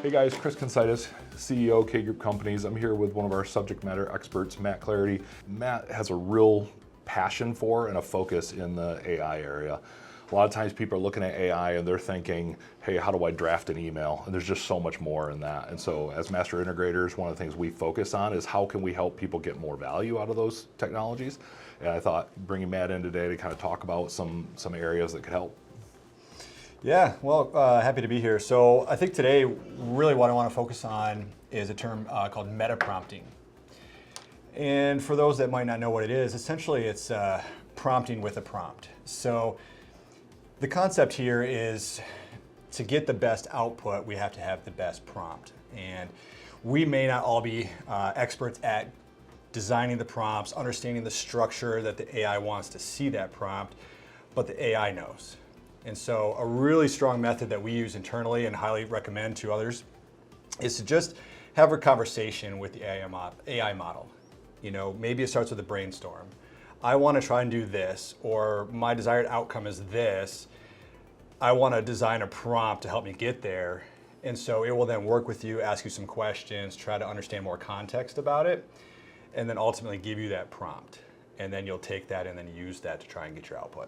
Hey guys, Chris Consitis, CEO, K-Group Companies. I'm here with one of our subject matter experts, Matt Clarity. Matt has a real passion for and a focus in the AI area. A lot of times people are looking at AI and they're thinking, hey, how do I draft an email? And there's just so much more in that. And so as master integrators, one of the things we focus on is how can we help people get more value out of those technologies? And I thought bringing Matt in today to kind of talk about some areas that could help. Yeah, well, happy to be here. So I think today, really what I want to focus on is a term called meta prompting. And for those that might not know what it is, essentially it's prompting with a prompt. So the concept here is to get the best output, we have to have the best prompt. And we may not all be experts at designing the prompts, understanding the structure that the AI wants to see that prompt, but the AI knows. And so a really strong method that we use internally and highly recommend to others is to just have a conversation with the AI model. You know, maybe it starts with a brainstorm. I want to try and do this, or my desired outcome is this. I want to design a prompt to help me get there. And so it will then work with you, ask you some questions, try to understand more context about it, and then ultimately give you that prompt. And then you'll take that and then use that to try and get your output.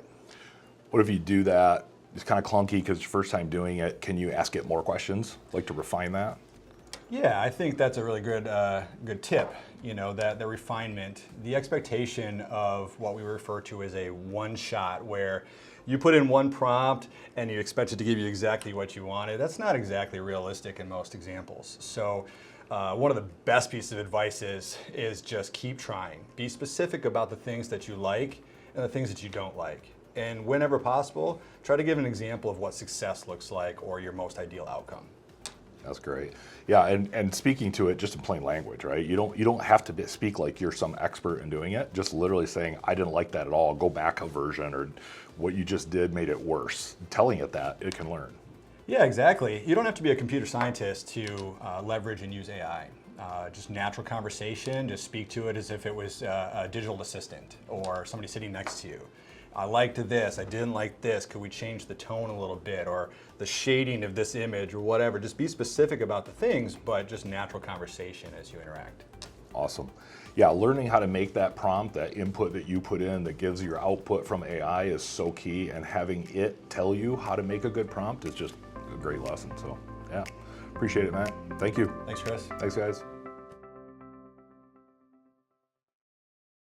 What if you do that? It's kind of clunky because it's your first time doing it. Can you ask it more questions, like to refine that? Yeah, I think that's a really good tip. You know, that the refinement, the expectation of what we refer to as a one shot, where you put in one prompt and you expect it to give you exactly what you wanted. That's not exactly realistic in most examples. So one of the best pieces of advice is just keep trying. Be specific about the things that you like and the things that you don't like. And whenever possible, try to give an example of what success looks like or your most ideal outcome. That's great. Yeah, and speaking to it just in plain language, right? You don't have to speak like you're some expert in doing it. Just literally saying, I didn't like that at all. Go back a version, or what you just did made it worse. Telling it that, it can learn. Yeah, exactly. You don't have to be a computer scientist to leverage and use AI. Just natural conversation, just speak to it as if it was a digital assistant or somebody sitting next to you. I liked this, I didn't like this, could we change the tone a little bit, or the shading of this image, or whatever. Just be specific about the things, but just natural conversation as you interact. Awesome. Yeah, learning how to make that prompt, that input that you put in that gives your output from AI is so key, and having it tell you how to make a good prompt is just a great lesson. So yeah, appreciate it, Matt. Thank you. Thanks, Chris. Thanks, guys.